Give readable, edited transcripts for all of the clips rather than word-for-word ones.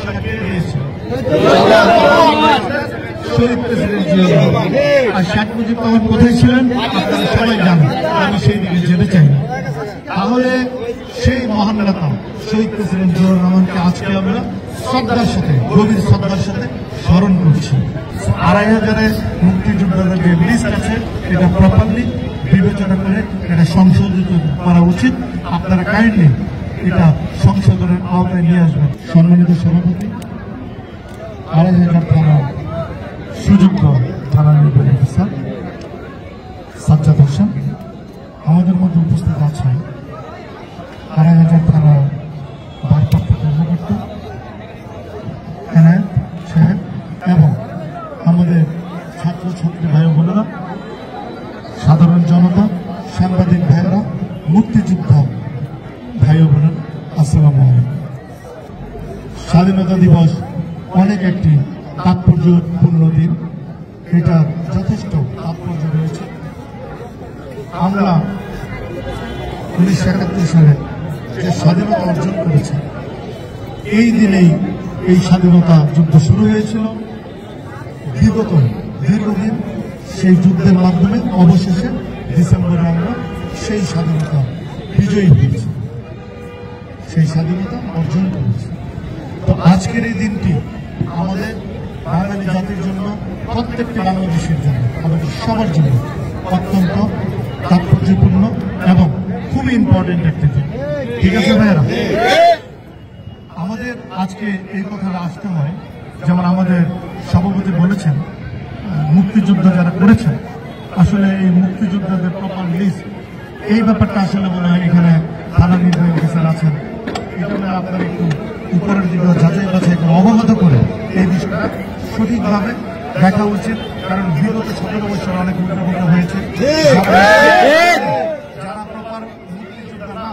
ভরসা কে দিয়েছিল? শহীদ প্রেসিডেন্ট জিয়া রহমান। আর শেখ মুজিব রহমান কোথায় ছিলেন আপনারা সবাই জানেন, আমি সেই দিকে যেতে চাই না। তাহলে সেই মহান নেতা শহীদ প্রেসিডেন্ট জিয়া রহমানকে আজকে আমরা শ্রদ্ধার সাথে, গভীর শ্রদ্ধার সাথে স্মরণ করছি। ২৫০০ মুক্তিযোদ্ধাদের যে লিস্ট আছে এটা প্রপারলি বিবেচনা করে এটা সংশোধিত করা উচিত। আপনারা কাইন্ডলি এটা সংশোধনের আওতায় নিয়ে আসবেন। সম্মানিত সভাপতি, ২৫০০ থানা সুযোগ্য থানা নির্বাহী অফিসার সাজ্জাদ হোসেন আমাদের মধ্যে উপস্থিত আছেন। ২৫০০ থানা ভারপ্রাপ্ত কর্মকর্তা এনায়েত সাহেব এবং আমাদের ছাত্রছাত্রী ভাই বোনেরা, সাধারণ জনতা, সাংবাদিক ভাইয়েরা, মুক্তিযোদ্ধা ভাই বোনেরা, আসসালামু আলাইকুম। স্বাধীনতা দিবস অনেক একটি তাৎপর্যপূর্ণ দিন, এটা যথেষ্ট তাৎপর্য রয়েছে। আমরা ১৯৭১ সালে যে স্বাধীনতা অর্জন করেছি, এই দিনেই এই স্বাধীনতা যুদ্ধ শুরু হয়েছিল। বিগত দীর্ঘদিন সেই যুদ্ধের মাধ্যমে অবশেষে ডিসেম্বরে আমরা সেই স্বাধীনতা বিজয়ী হয়েছি, সেই স্বাধীনতা অর্জন করেছি। তো আজকের এই দিনটি আমাদের বাঙালি জাতির জন্য, প্রত্যেকটি বাংলাদেশের জন্য, আমাদের সবার জন্য অত্যন্ত তাৎপর্যপূর্ণ এবং খুবই ইম্পর্টেন্ট একটি দিন। ঠিক আছে ভাইয়েরা, আমাদের আজকে এই কথাটা আসতে হয়, যেমন আমাদের সভাপতি বলেছেন মুক্তিযুদ্ধ যারা করেছেন, আসলে এই মুক্তিযোদ্ধাদের প্রপার লিস্ট, এই ব্যাপারটা আসলে মনে হয় এখানে থানা নির্বাহী অফিসার আছেন, এখানে আপনার একটু উপরের দিকে যাচাই বাছাই করে অবগত করে এই বিষয়টা সঠিকভাবে দেখা উচিত। কারণ বিগত ১৭ বছর অনেক উল্টাপাল্টা হয়েছে, যারা প্রপার মুক্তিযোদ্ধা না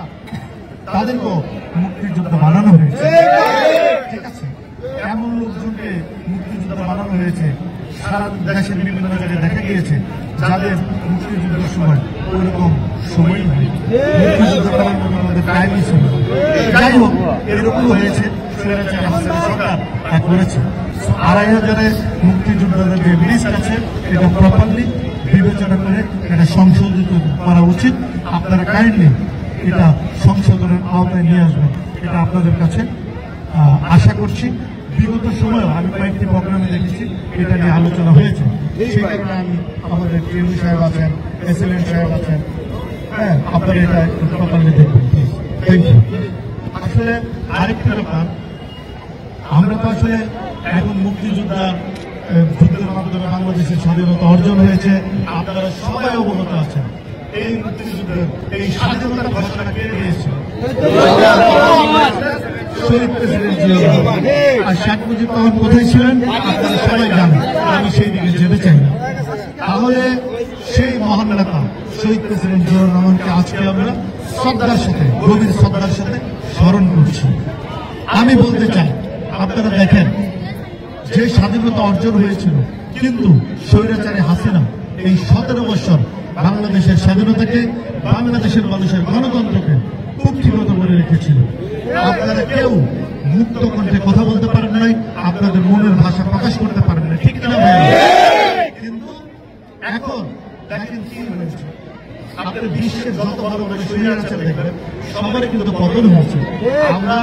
তাদেরকেও মুক্তিযোদ্ধা বানানো হয়েছে। ঠিক আছে, এমন লোকজনকে মুক্তিযোদ্ধা বানানো হয়েছে সারা দেশের বিভিন্ন জায়গায় দেখা গিয়েছে, যাদের মুক্তিযুদ্ধের সময় ওইরকম সময় নেই, মুক্তিযুদ্ধ করার মতো আমাদের টাইমই ছিল। যাই হোক, এরকম হয়েছে, সরকার করেছে। ২৫০০ মুক্তিযোদ্ধাদের যে লিস্ট আছে এটা প্রপারলি বিবেচনা করে এটা সংশোধিত করা উচিত। আপনারা কাইন্ডলি এটা সংশোধনের আওতায় নিয়ে আসবেন, এটা আপনাদের কাছে আশা করছি। বিগত সময় আমি কয়েকটি প্রোগ্রামে দেখেছি এটা নিয়ে আলোচনা হয়েছে, সেই কারণে আমি আমাদের টিএমডি সাহেব আছেন, এসএলএন সাহেব আছেন, হ্যাঁ, আপনারা এটা একটু প্রপারলি দেখবেন। Thank you. আসলে আরেকটা ব্যাপার, আমরা তো আসলে এখন মুক্তিযোদ্ধা যুদ্ধের মাধ্যমে বাংলাদেশের স্বাধীনতা অর্জন হয়েছে, আপনারা সবাই অবগত আছেন। এই মুক্তিযুদ্ধের এই স্বাধীনতার ঘোষণা কে দিয়েছিল? শহীদ প্রেসিডেন্ট জিয়া রহমান। আর শেখ মুজিব রহমান কোথায় ছিলেন আপনারা সবাই জানেন, আমি সেই দিকে যেতে চাই না। তাহলে সেই মহান নেতা শহীদ প্রেসিডেন্ট জিয়া রহমানকে আজকে আমরা শ্রদ্ধার সাথে, গভীর শ্রদ্ধার সাথে স্মরণ করছি। আমি বলতে চাই, আপনারা দেখেন যে স্বাধীনতা অর্জন হয়েছিল, কিন্তু স্বৈরাচারী হাসিনা এই ১৭ বছর বাংলাদেশের স্বাধীনতাকে, বাংলাদেশের মানুষের গণতন্ত্রকে কুক্ষিগত করে রেখেছিল। আপনারা কেউ মুক্ত কণ্ঠে কথা বলতে পারেন নাই, আপনাদের মনের ভাষা প্রকাশ করতে পারেন না, ঠিক না? কিন্তু এখন দেখেন কি হয়েছে, আপনার বিশ্বের যত বড় বড় স্বৈরাচার দেখবেন সবারই কিন্তু পতন হয়েছে। আমরা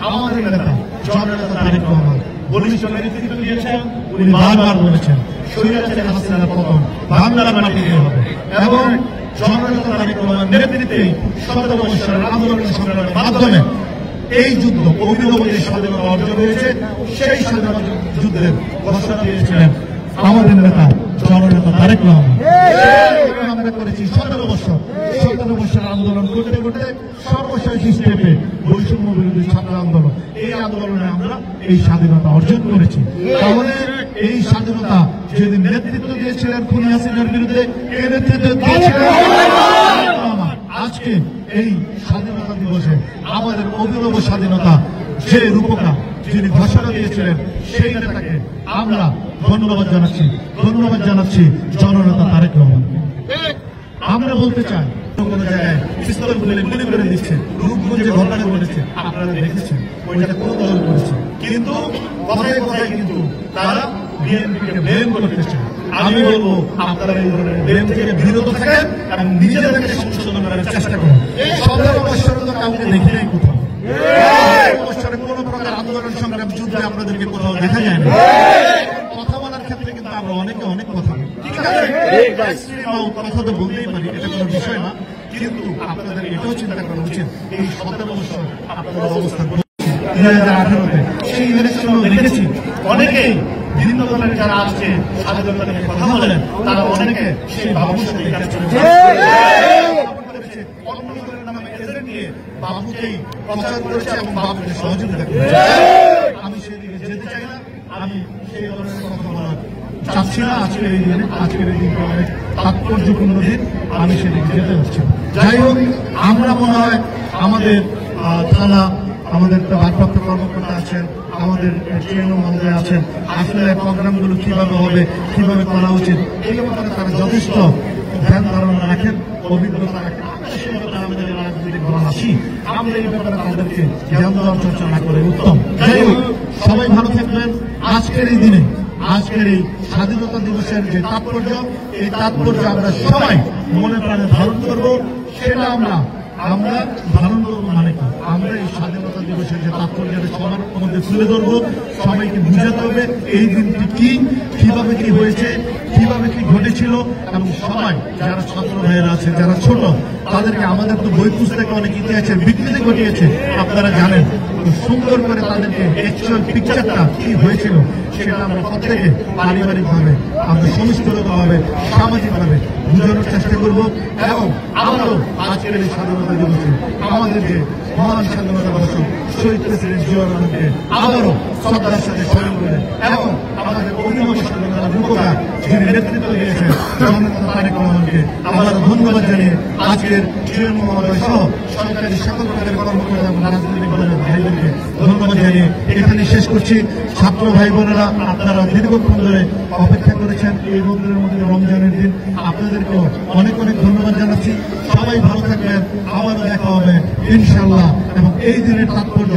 আমাদের নেতা জননেতা তারেক রহমান বলিষ্ঠ নেতৃত্ব দিয়েছেন, উনি বারবার বলেছেন স্বৈরাচারী হাসিনার পতন বাংলার মাটিতে হবে, এবং জননেতা তারেক রহমান নেতৃত্বে ১৭ বছরের আন্দোলন সংগ্রামের মাধ্যমে এই যুদ্ধ অভিনব যে স্বাধীনতা অর্জন হয়েছে, সেই স্বাধীনতা যুদ্ধের ঘোষণা দিয়েছিলেন আমাদের নেতা জননেতা তারেক রহমান। আমরা করেছি ১৭ বছর আন্দোলন করতে করতে সর্বশেষ স্টেপে বৈষম্য বিরোধী ছাত্র আন্দোলন, এই আন্দোলনে আমরা এই স্বাধীনতা অর্জন করেছি। তাহলে এই স্বাধীনতা যেদিন নেতৃত্ব দিয়েছিলেন খুনি হাসিনার বিরুদ্ধে, এই নেতৃত্ব দিয়েছিলেন আজকে এই স্বাধীনতা দিবসে আমাদের অভিনব স্বাধীনতা যে রূপকার যিনি ঘোষণা দিয়েছিলেন, সেই নেতাকে আমরা ধন্যবাদ জানাচ্ছি জননেতা তারেক রহমানকে। আমরা বলতে চাই, কোন জায়গায় পিস্তল গুলি করে দিচ্ছে, রূপগঞ্জে ঘটনা ঘটেছে, আপনারা দেখেছেন ওইটা কোন দল করেছে? কিন্তু কথায় কথায় কিন্তু তারা বিএনপিকে ব্লেম করতেছে। আমি বলবো আপনারা এই ধরনের ব্লেম থেকে বিরত থাকেন এবং নিজেদেরকে সংশোধন করার চেষ্টা করুন। এই 17 বছরে তো কাউকে দেখি নাই কোথাও, বছরে কোন প্রকার আন্দোলন সংগ্রাম যুদ্ধে আপনাদেরকে কোথাও দেখা যায় না। কথা বলার ক্ষেত্রে কিন্তু আমরা অনেকে অনেক কথা বলি, ঠিক আছে, কথা তো বলতেই পারি, এটা কোনো বিষয় না। কিন্তু আপনাদের এটাও চিন্তা করা উচিত এই 17 বছর আপনাদের অবস্থান 2018-তে সেই ইলেকশনও দেখেছি অনেকেই ভিন্ন দলের যারা আসছে স্বাধীনতা নিয়ে কথা বলেন, তারা অনেকে সেই বাবুর সাথে বাবুকেই প্রচার করেছে এবং বাবুকে সহযোগিতা করেছে। আমি সেদিকে যেতে চাই না, আমি সেই ধরনের কথা বলার চাচ্ছি না। আজকের এই দিনে, আজকের এই দিনটা অনেক তাৎপর্যপূর্ণ দিন, আমি সেদিকে যেতে হচ্ছে। যাই হোক, আমরা মনে হয় আমাদের থানা, আমাদের ভারপ্রাপ্ত কর্মকর্তা আছেন, আমাদের টিএনও মহোদয় আছেন, আসলে প্রোগ্রামগুলো কিভাবে হবে, কিভাবে করা উচিত, এই ব্যাপারে তারা যথেষ্ট ধ্যান ধারণা রাখেন, অভিজ্ঞতা রাখেন। আমাদের রাজনৈতিক দল আসি, আমরা এই ব্যাপারে তাদেরকে জ্ঞান দেওয়ার চর্চা না করে উত্তম। যাই হোক, সবাই ভালো থাকবেন। আজকের এই দিনে, আজকের এই স্বাধীনতা দিবসের যে তাৎপর্য, এই তাৎপর্য আমরা সবাই মনে প্রাণে ধারণ করবো। সেটা আমরা ধারণ করবো মানে কি, আমরা এই স্বাধীনতা দিবসের যে তাৎপর্যটা সবার মধ্যে তুলে ধরবো, সবাইকে বুঝাতে হবে এই দিনটি কি, কিভাবে কি হয়েছে, কিভাবে কি ঘটেছিল, এবং সবাই যারা ছাত্র ভাইয়েরা আছে, যারা ছোট, তাদেরকে আমাদের তো বই পুস্তকে অনেক ইতিহাসের বিকৃতি ঘটিয়েছে, আপনারা জানেন। সুন্দর করে তাদেরকে অ্যাকচুয়াল পিকচারটা কি হয়েছিল সেটা আমরা প্রত্যেকে পারিবারিকভাবে, আমরা সমষ্টিগতভাবে, সামাজিকভাবে বোঝানোর চেষ্টা করব। এবং আমারও আজকের এই স্বাধীনতা দিবসে আমাদের যে মহান স্বাধীনতা দিবস শহীদ প্রেসিডেন্ট জিয়াউর রহমানকে আবারও শ্রদ্ধার সাথে স্মরণ করে, এবং আমাদের অভিনব স্বাধীনতা রূপকার যিনি নেতৃত্ব দিয়েছেন জননেতা তারেক রহমানকে আবারও ধন্যবাদ জানিয়ে আজকের টিএনও মহোদয় সহ সরকারি সকল প্রকারের কর্মকর্তা এবং রাজনৈতিক দলের ভাইদেরকে ধন্যবাদ জানিয়ে এখানে শেষ করছি। ছাত্র ভাই বোনেরা, আপনারা দীর্ঘক্ষণ ধরে অপেক্ষা করেছেন এই বন্ধুদের মধ্যে রমজানের দিন, আপনাদেরকেও অনেক অনেক ধন্যবাদ জানাচ্ছি। সবাই ভালো থাকবেন, আবারও দেখা হবে ইনশাআল্লাহ। এবং এই দিনের তাৎপর্য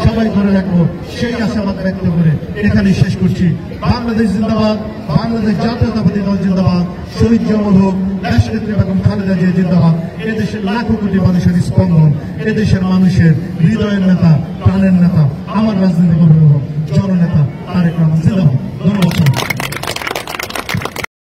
সবাই ধরে রাখবো, সেই আশাবাদ ব্যক্ত করে এখানে শেষ করছি। বাংলাদেশ জিন্দাবাদ, বাংলাদেশ জাতীয়তাবাদী দল জিন্দাবাদ, শহীদ জামাল হোক, দেশনেত্রী বেগম খালেদা জিয়া জিন্দাবাদ। এদেশের লাখো কোটি মানুষের স্পন্দন, এদেশের মানুষের হৃদয়ের নেতা, প্রাণের নেতা, আমার রাজনৈতিক অভিভাবক, জননেতা তারেক রহমান জিন্দাবাদ। ধন্যবাদ।